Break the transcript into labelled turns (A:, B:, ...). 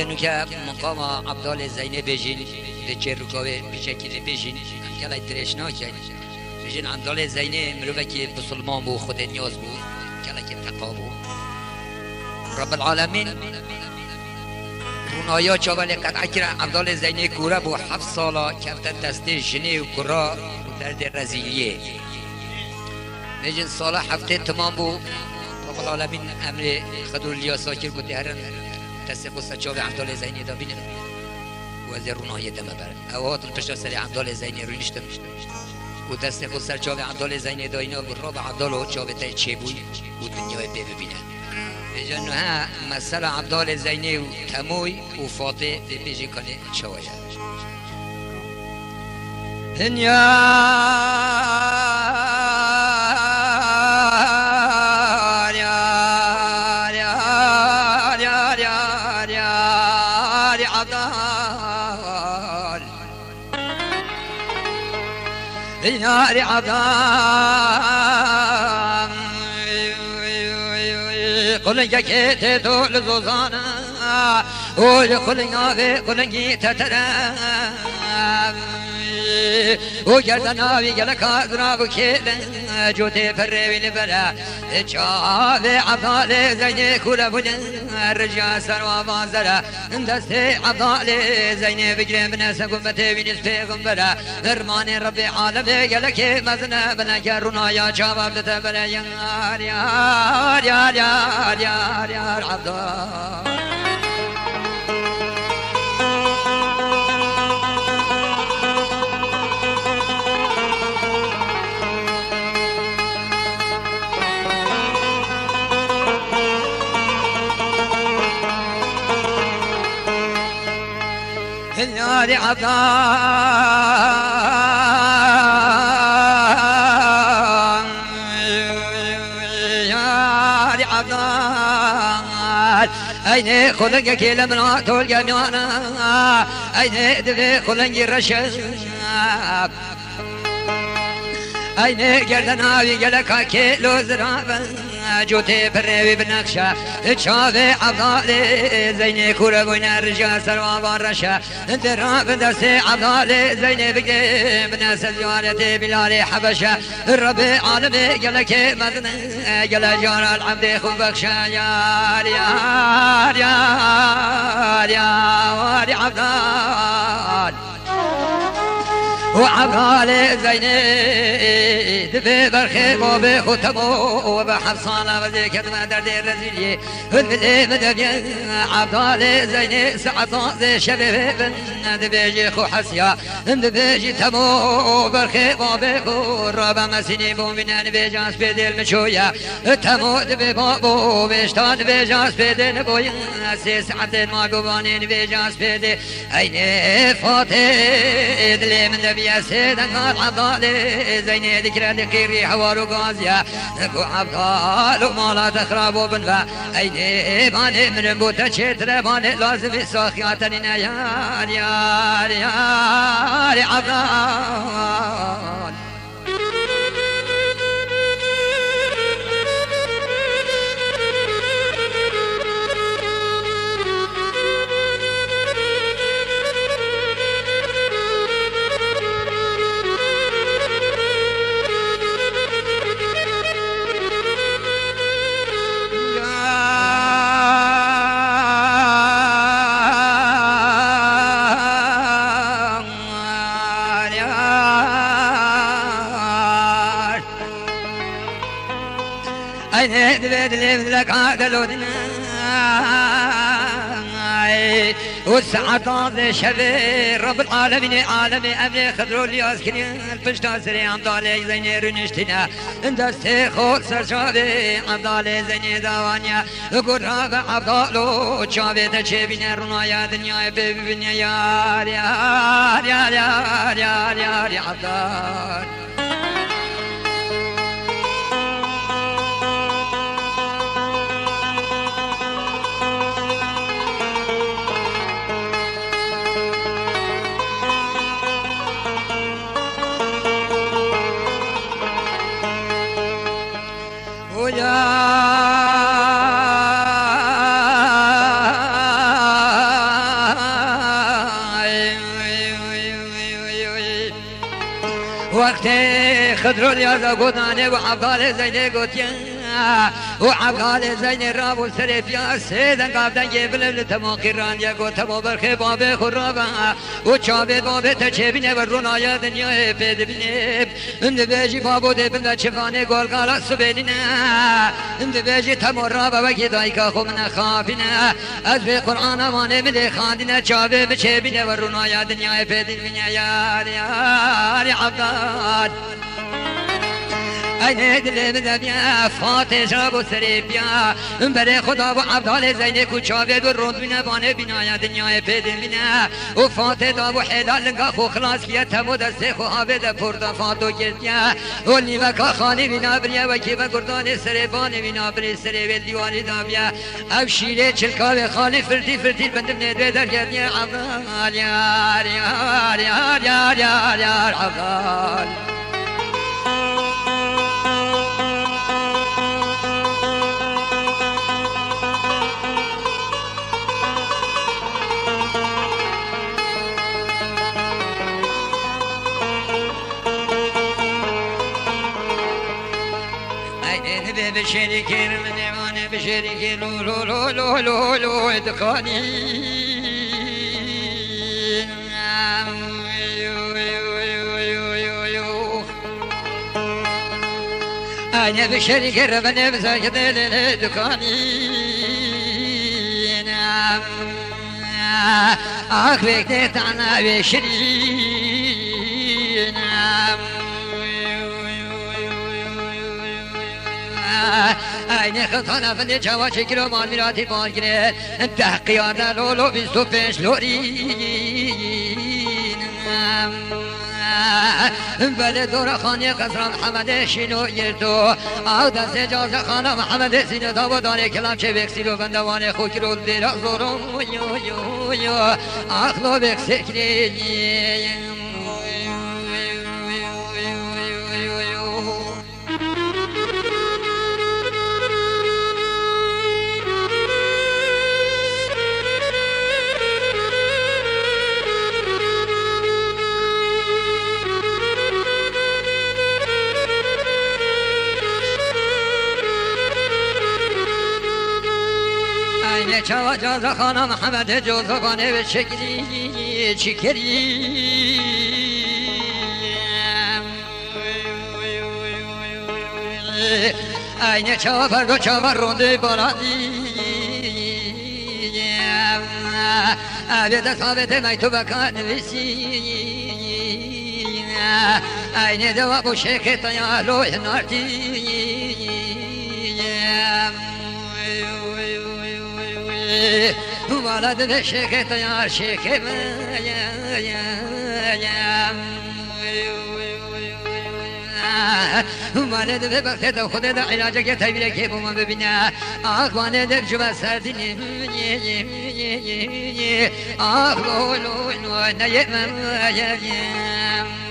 A: بجنو که مقام عبدال زینه بجین دچه رکابه بشکل بجین کلا درشنا کرد بجین عبدال زینه مروه که بسلمان بو خود نیاز بو کلا که تقا بو رب العالمین رونایا چاوال قطع کرد عبدال زینه کورا بو 7 سالا کفتن دست جنه و کورا درد رزیلیه بجین سالا هفته تمام بو رب العالمین امر خدول لیا ساکر بوده هرن دست قصه چاوه عبدال زینه دا بینن و رونای دم بر اوهات الپشت سر عبدال زینه رو نشتم و دست خود سر چاوه عبدال زینه دا اینا و راب عبدال و چاوه تای چه بود و دنیای ببینن بجانو ها مثلا عبدال زینه و تموی و فاطه بجی کنه چاوه دنیا نار عظام قلنجا كيت دول زوزانا قلنجا في قلنجي تترام وجردنا في جلكا ذناب كيلا جوتي فريوين بلا شافي عبدال زيني كولا بنا الرجا سروا بازرا دستي عبدال زيني بجري بناس قمتي بنس بيغمبرا فرمان ربي عالم جلكي مزنا بنا كرونا يا شباب تتبلا يار يار يار يار يار يار عبدال يا عبدال يا عبدال أين خلق كل من طول جميعنا أين دفي خلق الرشاد أين جردنا ويجلك كيلو زرابا جوتي فريوي بنقشة تشافي عبدال زيني كورا بوينا الرجال سروا بارشة دراب دستي عبدال زيني بقي بناس الجوارة بلالي حبشة الربي عالمي قلك مدن قل جار العبد خبكشة يار يار يار يار عبدال وعبالي زيني دفي برخي وبي ختمو وبحفصانة وزيك ما دردي الرزيلي هدفي مدبيا عبالي زيني سعطان شبيب دفي خو حسيا دفي تمو برخي وبي رابا مسيني بومنا دفي جاس بيدي المشويا تمو دفي بابو بيشتان دفي جاس بيدي نبويا سي ساعتين ما قباني دفي جاس بيدي ايني فاتي دلي من دفي يا سيدنا عبدال زيني ذكرى ذكري حوار وغازيا نكو عبدال وما لا تخرب بنفا ايدي باني من بوتا شتر باني لازم ساخياتنا يا يا يا عبدال لك عقلودنا والسعادة شبي رب العالمين عالمي أمني خضروا لي أسكني الفشتا سري عمدالي زيني رنشتنا دستي خود سرشابي عمدالي زيني داوانيا قرابة عبدالو شابي تشبين رنايا دنيا ببنيا يا يا يا يا يا يا يا عبدال وقت خضر الياز قدانه وعبدال زين قوتيا وعبدال زين راب والسرفيا سيدن قابدن يبل لتماقران يقو تمو برخي باب خرابا وچابد باب تچبينه ورونايا دنيا بيد بنيب اند بيجي بابو دبن چفانه گول قالا سبيننا اند بيجي تمورا بابا كدايكا خمنا خافنا از في قرآن امانه مده خاندنا چابه بچبينه ورونايا دنيا بيد بنيا يا عبدال عيني دل بدبيا فاتح شاب وسريبيا بري خدا وعبدال زينك وشابد والرود بنا بانه بنايا دنيا بيدن بنا وفاتح داب وحلال لنقا خو خلاص كيا تمو دسته خو عبد فردا فاتو كرتيا واللي وكا خاني بنا بريا وكيبا قردان سريبان بنا بري سريب الديواني دابيا ابشيلي چلكاوي خالي فردي فردي بندم ندوي در كرتيا عبدال يار يار يار يار يار يار عبدال بشريكين من يمان بشريكين لو لو لو لو لو لو ادقاني أنا بشريك ربنا بساكت للدكاني أخبك تتعنا بشريك aynı kıtana fındı çava çekilo mal mirati mal gire tahkiyarda lolo bistu peş lorin bele dora khani qasra Muhammed şino yerdo ağda secaze khana Muhammed sine davadane kelam çevek silo bandavane khokirol dira zorum yo yo yo akhlo bek sekri çava caza khana Muhammed cozabane ve şekli çikeri aynı çava fardo çava ronde baladi abede sabete maytu bakan vesi aynı deva bu şeket ya lo narti ولد شيخ يا شيخ ولد ببخت خود دا علاجك تبير كيف ما ببنا اخوان دك جوا سردين اخ لو لو نيم